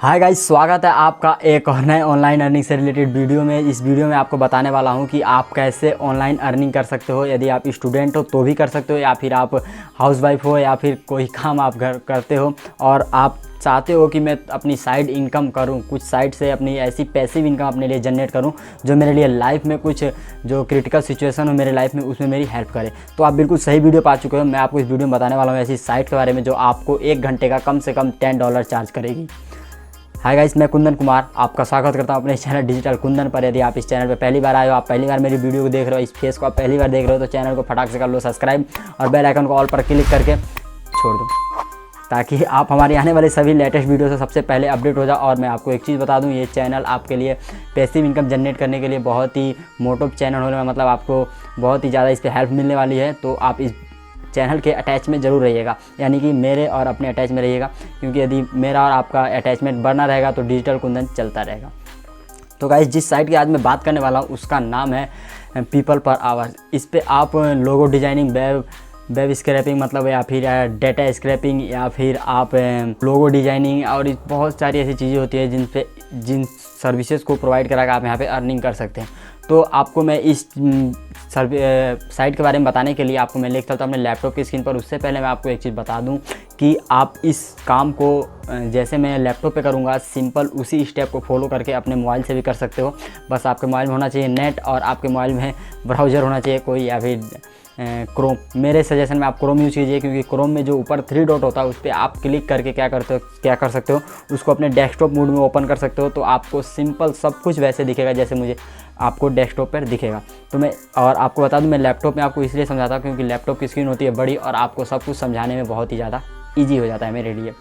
Hi guys, स्वागत है आपका एक और नए ऑनलाइन अर्निंग से रिलेटेड वीडियो में। इस वीडियो में आपको बताने वाला हूं कि आप कैसे ऑनलाइन अर्निंग कर सकते हो। यदि आप स्टूडेंट हो तो भी कर सकते हो, या फिर आप हाउसवाइफ हो, या फिर कोई काम आप घर करते हो और आप चाहते हो कि मैं अपनी साइड इनकम करूं, कुछ साइड से अपनी ऐसी पैसिव इनकम अपने लिए जनरेट करूं जो मेरे लिए लाइफ में कुछ जो क्रिटिकल सिचुएशन हो मेरे लाइफ में उसमें मेरी हेल्प करे। तो आप बिल्कुल सही वीडियो पा चुके हो। मैं आपको इस वीडियो में बताने वाला हूँ ऐसी साइट के बारे में जो आपको 1 घंटे का कम से कम $10 चार्ज करेगी। हाय गाइस, मैं कुंदन कुमार आपका स्वागत करता हूं अपने चैनल डिजिटल कुंदन पर। यदि आप इस चैनल पर पहली बार आए हो, आप पहली बार मेरी वीडियो को देख रहे हो, इस फेस को आप पहली बार देख रहे हो, तो चैनल को फटाक से कर लो सब्सक्राइब और बेल आइकन को ऑल पर क्लिक करके छोड़ दो, ताकि आप हमारे आने वाले सभी लेटेस्ट वीडियो से सबसे पहले अपडेट हो जाओ। और मैं आपको एक चीज़ बता दूं, ये चैनल आपके लिए पैसिव इनकम जनरेट करने के लिए बहुत ही मोटो चैनल होने में, मतलब आपको बहुत ही ज़्यादा इस पर हेल्प मिलने वाली है। तो आप इस चैनल के अटैच में ज़रूर रहिएगा, यानी कि मेरे और अपने अटैच में रहिएगा, क्योंकि यदि मेरा और आपका अटैचमेंट बढ़ना रहेगा तो डिजिटल कुंदन चलता रहेगा। तो गाइस, जिस साइट की आज मैं बात करने वाला हूँ उसका नाम है पीपल पर आवर। इस पे आप लोगो डिजाइनिंग, वेब स्क्रैपिंग मतलब, या फिर डेटा स्क्रैपिंग, या फिर आप लोगो डिजाइनिंग और बहुत सारी ऐसी चीज़ें होती है जिन सर्विसेज को प्रोवाइड करा कर आप यहाँ पे अर्निंग कर सकते हैं। तो आपको मैं इस साइट के बारे में बताने के लिए आपको मैं लेकर चलता हूँ अपने लैपटॉप की स्क्रीन पर। उससे पहले मैं आपको एक चीज़ बता दूं कि आप इस काम को जैसे मैं लैपटॉप पे करूँगा, सिंपल उसी स्टेप को फॉलो करके अपने मोबाइल से भी कर सकते हो। बस आपके मोबाइल में होना चाहिए नेट, और आपके मोबाइल में ब्राउज़र होना चाहिए कोई, या फिर क्रोम। मेरे सजेशन में आप क्रोम यूज़ कीजिए, क्योंकि क्रोम में जो ऊपर 3 डॉट होता है उस पर आप क्लिक करके क्या कर सकते हो, उसको अपने डेस्कटॉप मोड में ओपन कर सकते हो। तो आपको सिंपल सब कुछ वैसे दिखेगा जैसे मुझे आपको डेस्कटॉप पर दिखेगा। तो मैं और आपको बता दूं, मैं लैपटॉप में आपको इसलिए समझाता हूँ क्योंकि लैपटॉप की स्क्रीन होती है बड़ी और आपको सब कुछ समझाने में बहुत ही ज़्यादा ईजी हो जाता है मेरे लिए।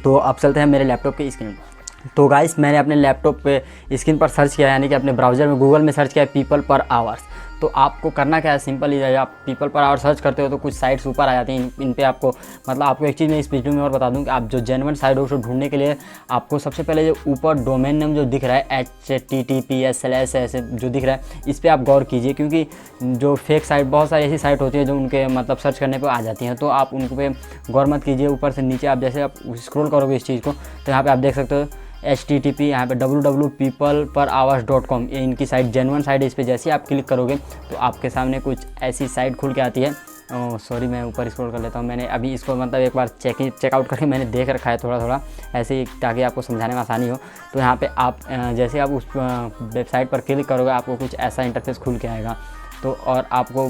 तो अब चलते हैं मेरे लैपटॉप की स्क्रीन पर। तो गाइस, मैंने अपने लैपटॉप पे स्क्रीन पर सर्च किया, यानी कि अपने ब्राउज़र में गूगल में सर्च किया पीपल पर आवर्स। तो आपको करना क्या है, सिंपल ही है, आप पीपल पर आवर सर्च करते हो तो कुछ साइट्स ऊपर आ जाती हैं। इन पे आपको मतलब आपको एक चीज़ मैं इस वीडियो में और बता दूं कि आप जो जेन्युइन साइट हो उसको ढूंढने के लिए आपको सबसे पहले जो ऊपर डोमेन नेम जो दिख रहा है HTTPS ऐसे जो दिख रहा है, इस पर आप गौर कीजिए, क्योंकि जो फेक साइट, बहुत सारी ऐसी साइट होती है जो उनके मतलब सर्च करने पर आ जाती हैं, तो आप उन पर गौर मत कीजिए। ऊपर से नीचे आप जैसे आप स्क्रॉल करोगे इस चीज़ को, तो यहाँ पर आप देख सकते हो HTTP, यहाँ पे www.peopleperhours.com, ये इनकी साइट जेन्युइन साइट है। इस पर जैसे ही आप क्लिक करोगे तो आपके सामने कुछ ऐसी साइट खुल के आती है। सॉरी, मैं ऊपर स्क्रॉल कर लेता हूँ। मैंने अभी इसको मतलब एक बार चेकआउट करके मैंने देख रखा है थोड़ा ऐसे ही, ताकि आपको समझाने में आसानी हो। तो यहाँ पे आप जैसे आप उस वेबसाइट पर क्लिक करोगे आपको कुछ ऐसा इंटरफेस खुल के आएगा। तो और आपको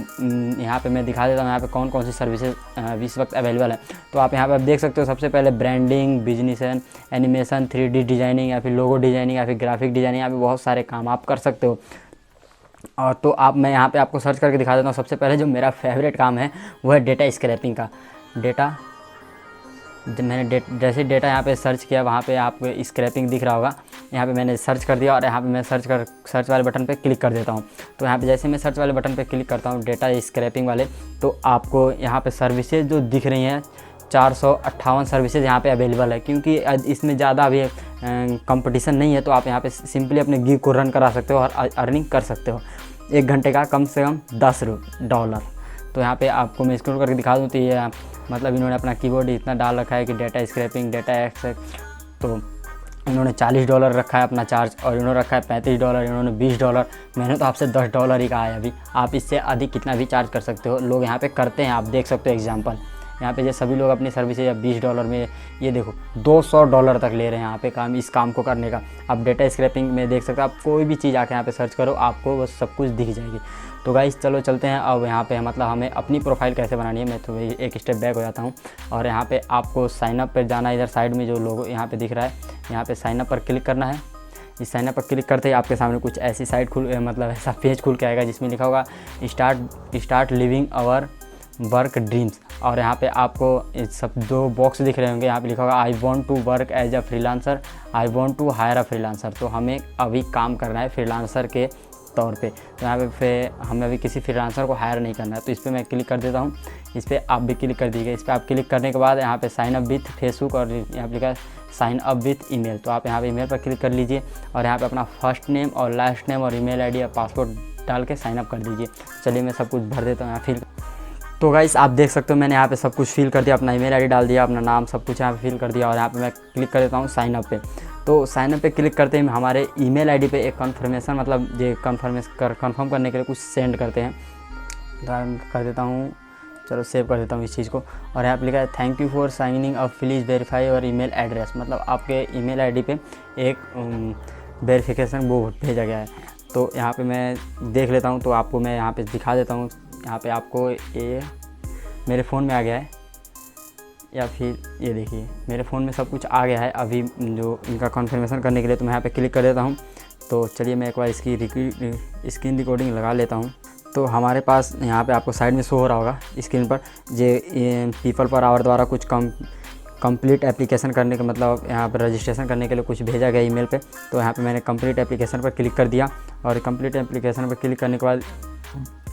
यहाँ पे मैं दिखा देता हूँ यहाँ पे कौन कौन सी सर्विसेज इस वक्त अवेलेबल है। तो आप यहाँ पे आप देख सकते हो, सबसे पहले branding, business animation, 3D designing, या फिर लोगो डिजाइनिंग, या फिर ग्राफिक डिजाइनिंग। यहाँ पे बहुत सारे काम आप कर सकते हो। और तो आप मैं यहाँ पे आपको सर्च करके दिखा देता हूँ। सबसे पहले जो मेरा फेवरेट काम है वो है डेटा स्क्रैपिंग का। मैंने जैसे डेटा यहाँ पे सर्च किया, वहाँ पे आपको स्क्रैपिंग दिख रहा होगा। यहाँ पे मैंने सर्च कर दिया और यहाँ पे मैं सर्च वाले बटन पे क्लिक कर देता हूँ। तो यहाँ पे जैसे मैं सर्च वाले बटन पे क्लिक करता हूँ डेटा स्क्रैपिंग वाले, तो आपको यहाँ पे सर्विसेज जो दिख रही हैं 458 सर्विसेज यहाँ पे अवेलेबल है। क्योंकि इसमें ज़्यादा अभी कंपटीशन नहीं है, तो आप यहाँ पे सिंपली अपने गिग को रन करा सकते हो और अर्निंग कर सकते हो 1 घंटे का कम से कम $10। तो यहाँ पे आपको मैं स्क्रॉल करके दिखा दूँ तो ये मतलब इन्होंने अपना कीवर्ड इतना डाल रखा है कि डेटा स्क्रैपिंग, डेटा एक्सेस, तो इन्होंने $40 रखा है अपना चार्ज, और इन्होंने रखा है $35, इन्होंने $20। मैंने तो आपसे $10 ही कहा है अभी। आप इससे अधिक कितना भी चार्ज कर सकते हो, लोग यहाँ पे करते हैं, आप देख सकते हो एग्जांपल। यहाँ पे ये सभी लोग अपनी सर्विसेज या $20 में, ये देखो $200 तक ले रहे हैं यहाँ पे काम, इस काम को करने का। आप डेटा स्क्रैपिंग में देख सकते हो, आप कोई भी चीज़ आके यहाँ पे सर्च करो आपको वो सब कुछ दिख जाएगी। तो गाइस, चलो चलते हैं अब यहाँ पे, मतलब हमें अपनी प्रोफाइल कैसे बनानी है। मैं तो एक स्टेप बैक हो जाता हूँ और यहाँ पे आपको साइनअप पर जाना है। इधर साइड में जो लोगो यहाँ पे दिख रहा है, यहाँ पे साइनअप पर क्लिक करना है। इस साइनअप पर क्लिक करते ही आपके सामने कुछ ऐसी साइट मतलब ऐसा पेज खुल के आएगा जिसमें लिखा होगा start living our work dreams. और यहाँ पे आपको सब 2 बॉक्स दिख रहे होंगे, यहाँ पे लिखा होगा I want to work as a freelancer, I want to hire a freelancer. तो हमें अभी काम करना है फ्रीलांसर के तौर पे। तो यहाँ पे हमें अभी किसी फ्रीलांसर को हायर नहीं करना है, तो इस पर मैं क्लिक कर देता हूँ। इस पर आप भी क्लिक कर दीजिए। इस पर आप क्लिक करने के बाद यहाँ पे साइन अप विथ फेसबुक, और यहाँ पे लिखा है साइन अप विथ ईमेल। तो आप यहाँ पे ईमेल पर क्लिक कर लीजिए और यहाँ पे अपना फर्स्ट नेम और लास्ट नेम और ईमेल आईडी या पासवर्ड डाल के साइन अप कर दीजिए। चलिए मैं सब कुछ भर देता हूँ यहाँ फिर। तो गाइस आप देख सकते हो मैंने यहाँ पे सब कुछ फिल कर दिया, अपना ईमेल आईडी डाल दिया, अपना नाम सब कुछ यहाँ पे फिल कर दिया और यहाँ पे मैं क्लिक कर देता हूँ साइन अप पे। तो साइन अप पे क्लिक करते ही हमारे ईमेल आईडी पे एक कन्फर्मेशन मतलब ये कंफर्म करने के लिए कुछ सेंड करते हैं। तो कर देता हूँ, चलो सेव कर देता हूँ इस चीज़ को। और यहाँ पे लिखा है thank you for signing up, please verify और ईमेल एड्रेस, मतलब आपके ईमेल आईडी पे एक वेरिफिकेशन वो भेजा गया है। तो यहाँ पे मैं देख लेता हूँ, तो आपको मैं यहाँ पे दिखा देता हूँ। यहाँ पे आपको ये मेरे फ़ोन में आ गया है, या फिर ये देखिए मेरे फ़ोन में सब कुछ आ गया है अभी जो इनका कन्फर्मेशन करने के लिए। तो मैं यहाँ पे क्लिक कर देता हूँ। तो चलिए मैं एक बार इसकी स्क्रीन रिकॉर्डिंग लगा लेता हूँ। तो हमारे पास यहाँ पे आपको साइड में शो हो रहा होगा स्क्रीन पर ये पीपल पर आवर द्वारा कुछ कंप्लीट एप्लीकेशन करने का मतलब यहाँ पर रजिस्ट्रेशन करने के लिए कुछ भेजा गया ईमेल पे। तो यहाँ पे मैंने कंप्लीट एप्लीकेशन पर क्लिक कर दिया और कंप्लीट एप्लीकेशन पर क्लिक करने के बाद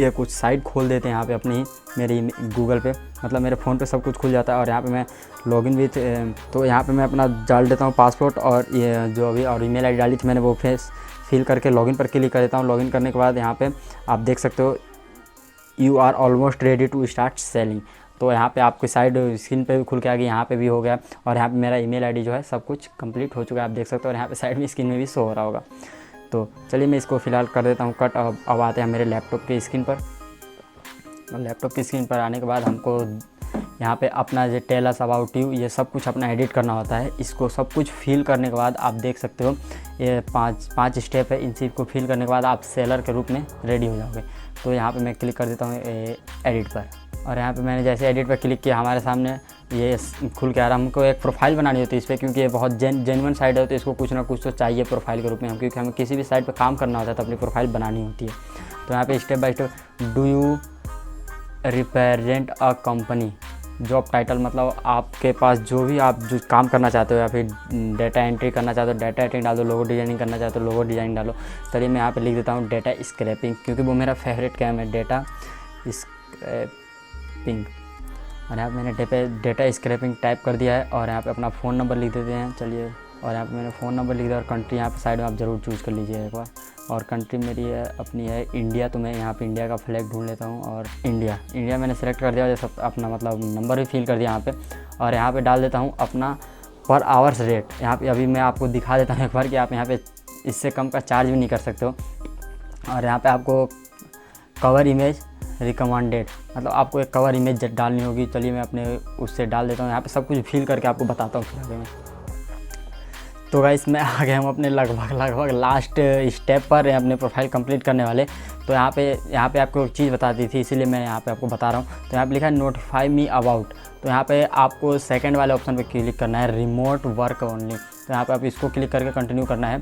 ये कुछ साइट खोल देते हैं यहाँ पे अपनी ही मेरी गूगल पे, मतलब मेरे फ़ोन पे सब कुछ खुल जाता है। और यहाँ पे मैं लॉगिन भी तो यहाँ पे मैं अपना डाल देता हूँ पासपोर्ट और ये जो अभी और ईमेल आईडी डाली थी मैंने वो फिल करके लॉगिन पर क्लिक कर देता हूँ। लॉगिन करने के बाद यहाँ पे आप देख सकते हो you are almost ready to start selling. तो यहाँ पे आपकी साइड स्क्रीन पे भी खुल के आ गई, यहाँ पे भी हो गया और यहाँ पे मेरा ईमेल आईडी जो है सब कुछ कंप्लीट हो चुका है, आप देख सकते हो। और यहाँ पे साइड में स्क्रीन में भी शो हो रहा होगा। तो चलिए मैं इसको फ़िलहाल कर देता हूँ कट। अब आते हैं मेरे लैपटॉप की स्क्रीन पर। लैपटॉप की स्क्रीन पर आने के बाद हमको यहाँ पे अपना जो टेल अस अबाउट यू ये सब कुछ अपना एडिट करना होता है। इसको सब कुछ फिल करने के बाद आप देख सकते हो ये पाँच स्टेप है, इन चीज़ को फिल करने के बाद आप सेलर के रूप में रेडी हो जाओगे। तो यहाँ पे मैं क्लिक कर देता हूँ एडिट पर और यहाँ पे मैंने जैसे एडिट पर क्लिक किया हमारे सामने ये खुल के आ रहा। हमको एक प्रोफाइल बनानी होती है इस पर, क्योंकि ये बहुत जेन्युइन साइट है तो इसको कुछ ना कुछ तो चाहिए प्रोफाइल के रूप में हम, क्योंकि हमें किसी भी साइट पर काम करना होता है तो अपनी प्रोफाइल बनानी होती है। तो यहाँ पे step by step do you represent a company, job title मतलब आपके पास जो भी आप जो काम करना चाहते हो या फिर डेटा एंट्री करना चाहते हो डेटा एंट्री डाल दो, लोगो डिजाइनिंग करना चाहते हो लोगो डिजाइनिंग डालो। चलिए मैं यहाँ पे लिख देता हूँ डेटा स्क्रैपिंग, क्योंकि वो मेरा फेवरेट काम है डेटा स्क्रैपिंग। और यहाँ पे मैंने डेटा स्क्रैपिंग टाइप कर दिया है और यहाँ पे अपना फ़ोन नंबर लिख देते हैं। चलिए और यहाँ पे मैंने फ़ोन नंबर लिख दिया और कंट्री यहाँ पे साइड में आप ज़रूर चूज़ कर लीजिए एक बार। और कंट्री मेरी है अपनी है इंडिया, तो मैं यहाँ पे इंडिया का फ्लैग ढूंढ लेता हूँ और इंडिया मैंने सेलेक्ट कर दिया और सब अपना मतलब नंबर भी फिल कर दिया यहाँ पे। और यहाँ पे डाल देता हूँ अपना पर आवर्स रेट। यहाँ पे अभी मैं आपको दिखा देता हूँ एक बार कि आप यहाँ पे इससे कम का चार्ज भी नहीं कर सकते हो। और यहाँ पे आपको कवर इमेज रिकमेंडेड, मतलब आपको एक कवर इमेज डालनी होगी। चलिए मैं अपने उससे डाल देता हूँ। यहाँ पे सब कुछ फिल करके आपको बताता हूँ फिर आगे में। तो गाइस मैं आ गया हूँ अपने लगभग लास्ट स्टेप पर अपने प्रोफाइल कंप्लीट करने वाले। तो यहाँ पे आपको एक चीज़ बता दी थी इसीलिए मैं यहाँ पे आपको बता रहा हूँ। तो यहाँ पे लिखा है नोटिफाई मी अबाउट, तो यहाँ पे आपको सेकंड वाले ऑप्शन पे क्लिक करना है रिमोट वर्क ओनली। तो यहाँ पे आप इसको क्लिक करके कंटिन्यू करना है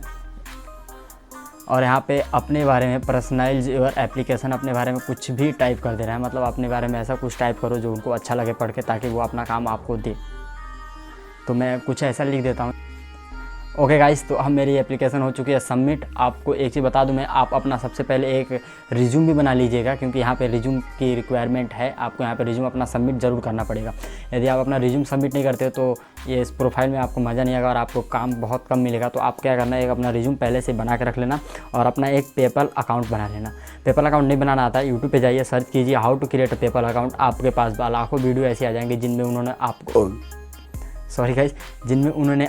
और यहाँ पे अपने बारे में पर्सनलाइज योर एप्लीकेशन, अपने बारे में कुछ भी टाइप कर दे रहा है, मतलब अपने बारे में ऐसा कुछ टाइप करो जो उनको अच्छा लगे पढ़ के, ताकि वो अपना काम आपको दे। तो मैं कुछ ऐसा लिख देता हूँ। ओके गाइस, तो अब मेरी एप्लीकेशन हो चुकी है सबमिट। आपको एक चीज़ बता दूं मैं, आप अपना सबसे पहले एक रिज्यूम भी बना लीजिएगा, क्योंकि यहाँ पे रिज्यूम की रिक्वायरमेंट है। आपको यहाँ पे रिज्यूम अपना सबमिट ज़रूर करना पड़ेगा। यदि आप अपना रिज्यूम सबमिट नहीं करते हो तो ये इस प्रोफाइल में आपको मज़ा नहीं आएगा और आपको काम बहुत कम मिलेगा। तो आप क्या करना है, एक अपना रिज्यूम पहले से बना के रख लेना और अपना एक पेपल अकाउंट बना लेना। पेपल अकाउंट नहीं बनाना आता है, यूट्यूब पे जाइए सर्च कीजिए how to create a PayPal account. आपके पास लाखों वीडियो ऐसे आ जाएंगे जिनमें उन्होंने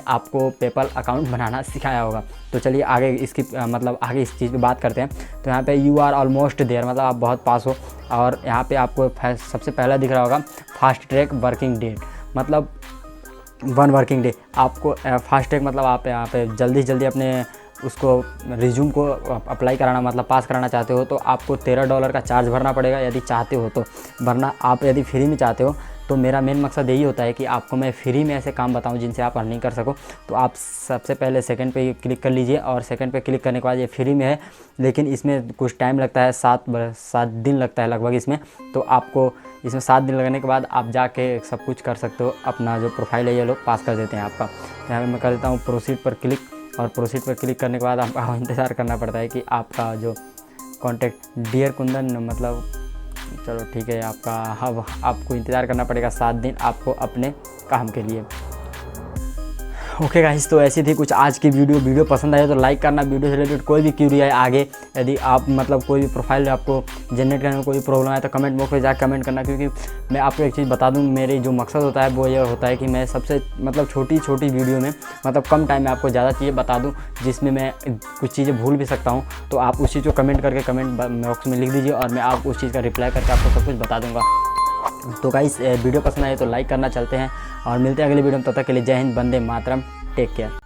आपको पेपल अकाउंट बनाना सिखाया होगा। तो चलिए आगे इसकी आगे इस चीज़ पे बात करते हैं। तो यहाँ पे यू आर ऑलमोस्ट देयर, मतलब आप बहुत पास हो। और यहाँ पे आपको सबसे पहला दिख रहा होगा फास्ट ट्रैक वर्किंग डेट, मतलब 1 वर्किंग डे। आपको फास्ट ट्रैक मतलब आप यहाँ पे जल्दी से जल्दी अपने उसको रिज्यूम को अप्लाई कराना मतलब पास कराना चाहते हो तो आपको $13 का चार्ज भरना पड़ेगा यदि चाहते हो तो, वरना आप यदि फ्री में चाहते हो तो मेरा मेन मकसद यही होता है कि आपको मैं फ्री में ऐसे काम बताऊं जिनसे आप अर्निंग कर सको। तो आप सबसे पहले सेकंड पे क्लिक कर लीजिए और सेकंड पे क्लिक करने के बाद ये फ्री में है, लेकिन इसमें कुछ टाइम लगता है, 7 दिन लगता है लगभग इसमें। तो आपको इसमें 7 दिन लगने के बाद आप जाके सब कुछ कर सकते हो। अपना जो प्रोफाइल है ये लोग पास कर देते हैं आपका। तो यहाँ पर मैं कर देता हूँ प्रोसीड पर क्लिक, और प्रोसीड पर क्लिक करने के बाद आपका इंतज़ार करना पड़ता है कि आपका जो कॉन्टैक्ट डियर कुंदन, मतलब चलो ठीक है, आपको इंतज़ार करना पड़ेगा 7 दिन आपको अपने काम के लिए। ओके गाइस, तो ऐसी थी कुछ आज की वीडियो पसंद आए तो लाइक करना। वीडियो से रिलेटेड कोई भी क्यूरी है आगे, यदि आप मतलब कोई भी प्रोफाइल आपको जनरेट करने में कोई प्रॉब्लम है तो कमेंट बॉक्स में जाकर कमेंट करना, क्योंकि मैं आपको एक चीज़ बता दूं, मेरे जो मकसद होता है वो ये होता है कि मैं सबसे मतलब छोटी वीडियो में मतलब कम टाइम में आपको ज़्यादा चीज़ें बता दूँ, जिसमें मैं कुछ चीज़ें भूल भी सकता हूँ। तो आप उस चीज़ को कमेंट करके कमेंट बॉक्स में लिख दीजिए और मैं आप उस चीज़ का रिप्लाई करके आपको सब कुछ बता दूँगा। तो गाइस, वीडियो पसंद आए तो लाइक करना। चलते हैं और मिलते हैं अगले वीडियो में, तब तक के लिए जय हिंद, वंदे मातरम, टेक केयर।